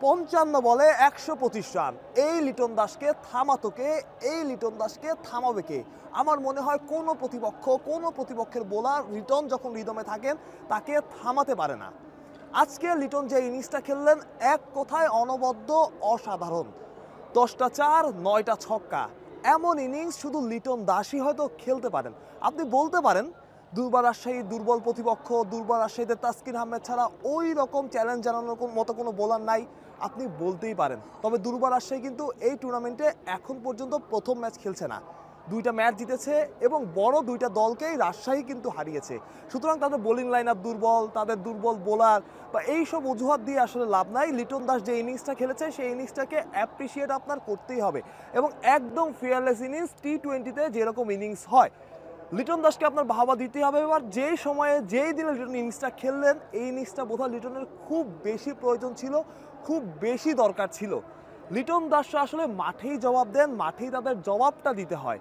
55 বলে 125 রান। এই লিটন দাসকে থামাতো কে? এই লিটন দাসকে থামাবে কে? আমার মনে হয় কোনো প্রতিপক্ষের বোলার লিটন যখন রিদমে থাকেন তাকে থামাতে পারে না। আজকে লিটন যে ইনিংসটা খেললেন এক কথায় অনবদ্য, অসাধারণ। 10টা 4 9টা ছক্কা, এমন ইনিংস শুধু লিটন দাসই হয়তো খেলতে পারেন। আপনি বলতে পারেন দুর্বার রাজশাহী দুর্বল প্রতিপক্ষ, দুর্বার রাজশাহীতে তাসকিন আহমেদ ছাড়া ওই রকম চ্যালেঞ্জ জানানোর মতো কোনো বোলার নাই, আপনি বলতেই পারেন। তবে দুর্বার রাজশাহী কিন্তু এই টুর্নামেন্টে এখন পর্যন্ত প্রথম ম্যাচ খেলছে না, 2টা ম্যাচ জিতেছে এবং বড় 2টা দলকেই রাজশাহী কিন্তু হারিয়েছে। সুতরাং তাদের বোলিং লাইন আপ দুর্বল, তাদের দুর্বল বোলার বা এইসব অজুহাত দিয়ে আসলে লাভ নাই। লিটন দাস যে ইনিংসটা খেলেছে সেই ইনিংসটাকে অ্যাপ্রিসিয়েট আপনার করতেই হবে এবং একদম ফিয়ারলেস ইনিংস। টি-20তে যেরকম ইনিংস হয় লিটন দাসকে আপনার বাহবা দিতেই হবে। এবার যেই সময়ে যেই দিনে লিটন ইনিংসটা খেললেন এই ইনিংসটা বোধহয় লিটনের খুব বেশি প্রয়োজন ছিল, খুব বেশি দরকার ছিল। লিটন দাসরা আসলে মাঠেই জবাব দেন, মাঠেই তাদের জবাবটা দিতে হয়।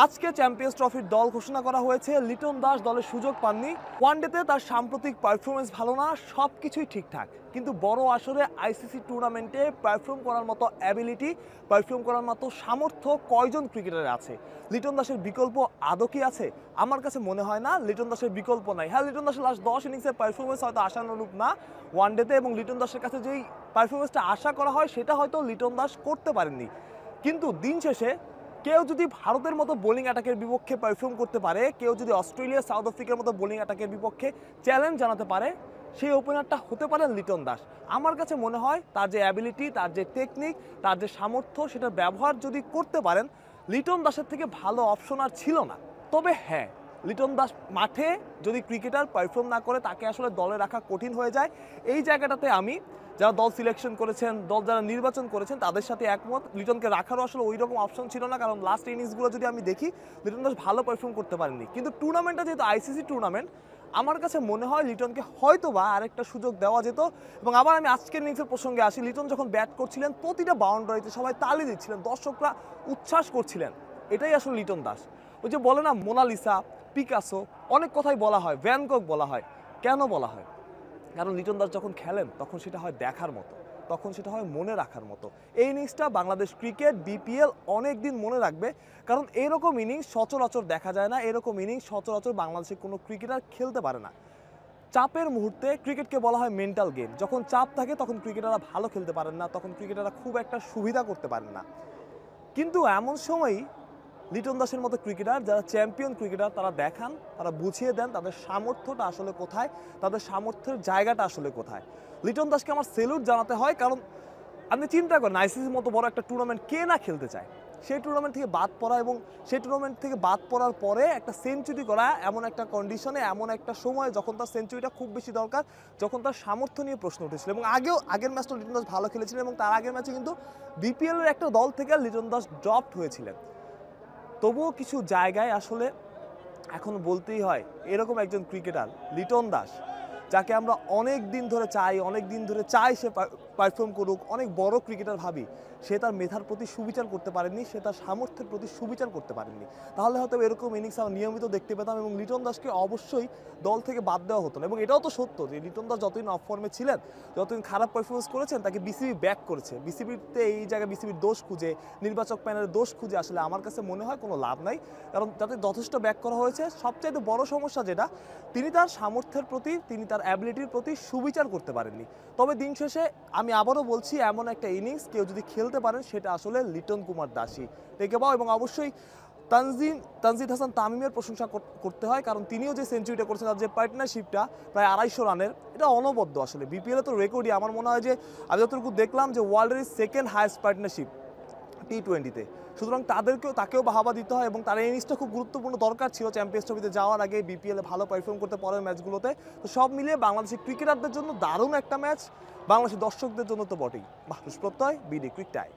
আজকে চ্যাম্পিয়ন্স ট্রফির দল ঘোষণা করা হয়েছে, লিটন দাস দলের সুযোগ পাননি। ওয়ানডেতে তার সাম্প্রতিক পারফরমেন্স ভালো না, সব কিছুই ঠিকঠাক, কিন্তু বড় আসরে আইসিসি টুর্নামেন্টে পারফর্ম করার মতো অ্যাবিলিটি, পারফর্ম করার মতো সামর্থ্য কয়জন ক্রিকেটারের আছে? লিটন দাসের বিকল্প আদৌ কি আছে? আমার কাছে মনে হয় না লিটন দাসের বিকল্প নাই। হ্যাঁ, লিটন দাসের লাস্ট 10 ইনিংসের পারফরমেন্স হয়তো আশানুরূপ না ওয়ানডেতে, এবং লিটন দাসের কাছে যেই পারফরমেন্সটা আশা করা হয় সেটা হয়তো লিটন দাস করতে পারেননি। কিন্তু দিন শেষে কেউ যদি ভারতের মতো বোলিং অ্যাটাকের বিপক্ষে পারফর্ম করতে পারে, কেউ যদি অস্ট্রেলিয়া সাউথ আফ্রিকার মতো বোলিং অ্যাটাকের বিপক্ষে চ্যালেঞ্জ জানাতে পারে, সেই ওপেনারটা হতে পারেন লিটন দাস। আমার কাছে মনে হয় তার যে অ্যাবিলিটি, তার যে টেকনিক, তার যে সামর্থ্য, সেটার ব্যবহার যদি করতে পারেন, লিটন দাসের থেকে ভালো অপশন আর ছিল না। তবে হ্যাঁ, লিটন দাস মাঠে যদি ক্রিকেটার পারফর্ম না করে তাকে আসলে দলে রাখা কঠিন হয়ে যায়। এই জায়গাটাতে আমি যারা দল সিলেকশন করেছেন, দল যারা নির্বাচন করেছেন তাদের সাথে একমত। লিটনকে রাখারও আসলে ওই রকম অপশন ছিল না, কারণ লাস্ট ইনিংসগুলো যদি আমি দেখি লিটন দাস ভালো পারফর্ম করতে পারেননি। কিন্তু টুর্নামেন্টটা যেহেতু আইসিসি টুর্নামেন্ট, আমার কাছে মনে হয় লিটনকে হয়তো বা আরেকটা সুযোগ দেওয়া যেত। এবং আবার আমি আজকের ইনিংসের প্রসঙ্গে আসি, লিটন যখন ব্যাট করছিলেন প্রতিটা বাউন্ডারিতে সবাই তালি দিচ্ছিলেন, দর্শকরা উচ্ছ্বাস করছিলেন। এটাই আসলে লিটন দাস। ওই যে বলে না মোনালিসা, পিকাসো, অনেক কথাই বলা হয়, ভ্যান গগ বলা হয়। কেন বলা হয়? কারণ লিটন দাস যখন খেলেন তখন সেটা হয় দেখার মতো, তখন সেটা হয় মনে রাখার মতো। এই ইনিংসটা বাংলাদেশ ক্রিকেট, বিপিএল অনেক দিন মনে রাখবে, কারণ এরকম ইনিংস সচরাচর দেখা যায় না, এরকম ইনিংস সচরাচর বাংলাদেশের কোনো ক্রিকেটার খেলতে পারে না। চাপের মুহূর্তে ক্রিকেটকে বলা হয় মেন্টাল গেম। যখন চাপ থাকে তখন ক্রিকেটাররা ভালো খেলতে পারেন না, তখন ক্রিকেটাররা খুব একটা সুবিধা করতে পারেন না। কিন্তু এমন সময়ই লিটন দাসের মতো ক্রিকেটার, যারা চ্যাম্পিয়ন ক্রিকেটার, তারা দেখান, তারা বুঝিয়ে দেন তাদের সামর্থ্যটা আসলে কোথায়, তাদের সামর্থ্যের জায়গাটা আসলে কোথায়। লিটন দাসকে আমার সেলুট জানাতে হয়, কারণ আপনি চিন্তা করেন আইসিসির মতো বড় একটা টুর্নামেন্ট কে না খেলতে চায়? সেই টুর্নামেন্ট থেকে বাদ পড়া এবং সেই টুর্নামেন্ট থেকে বাদ পড়ার পরে একটা সেঞ্চুরি করা, এমন একটা কন্ডিশনে, এমন একটা সময় যখন তার সেঞ্চুরিটা খুব বেশি দরকার, যখন তার সামর্থ্য নিয়ে প্রশ্ন উঠেছিল। এবং আগের ম্যাচটা লিটন দাস ভালো খেলেছিলেন এবং তার আগের ম্যাচে কিন্তু বিপিএলের একটা দল থেকে লিটন দাস ড্রপড হয়েছিলেন। তবুও কিছু জায়গায় আসলে এখন বলতেই হয় এরকম একজন ক্রিকেটার লিটন দাস, যাকে আমরা অনেক দিন ধরে চাই সে পারফর্ম করুক, অনেক বড় ক্রিকেটার ভাবি, সে তার মেধার প্রতি সুবিচার করতে পারেননি, সে তার সামর্থ্যের প্রতি সুবিচার করতে পারেননি। তাহলে হয়তো এরকম ইনিংস আমরা নিয়মিত দেখতে পেতাম এবং লিটন দাসকে অবশ্যই দল থেকে বাদ দেওয়া হতো না। এবং এটাও তো সত্য যে লিটন দাস যতদিন অফ ফর্মে ছিলেন, যতদিন খারাপ পারফরমেন্স করেছেন, তাকে বিসিবি ব্যাক করেছে। বিসিবিতে এই জায়গায় বিসিবির দোষ খুঁজে, নির্বাচক প্যানেলের দোষ খুঁজে আসলে আমার কাছে মনে হয় কোনো লাভ নাই, কারণ যাতে যথেষ্ট ব্যাক করা হয়েছে। সবচাইতে বড় সমস্যা যেটা, তিনি তার সামর্থ্যের প্রতি, তিনি তার অ্যাবিলিটির প্রতি সুবিচার করতে পারেননি। তবে দিন শেষে আমি আবারও বলছি, এমন একটা ইনিংস কেউ যদি খেলতে পারেন সেটা আসলে লিটন কুমার দাসই। টেকে পাও। এবং অবশ্যই তানজিদ হাসান তামিমের প্রশংসা করতে হয়, কারণ তিনিও যে সেঞ্চুরিটা করেছেন, তার যে পার্টনারশিপটা প্রায় 250 রানের, এটা অনবদ্য। আসলে বিপিএলে তো রেকর্ডই, আমার মনে হয় যে আমি যতটুকু দেখলাম যে ওয়ার্ল্ডের সেকেন্ড হাইয়েস্ট পার্টনারশিপ টি-20তে। সুতরাং তাকেও বাহাবা দিতে হয় এবং তার ইনিংসটা খুব গুরুত্বপূর্ণ দরকার ছিল চ্যাম্পিয়ন্স ট্রফিতে যাওয়ার আগে, বিপিএলে ভালো পারফর্ম করতে পরের ম্যাচগুলোতে। তো সব মিলিয়ে বাংলাদেশের ক্রিকেটারদের জন্য দারুণ একটা ম্যাচ, বাংলাদেশের দর্শকদের জন্য তো বটেই। মাহরুজ প্রত্যয়, বিডি ক্রিক টাইম।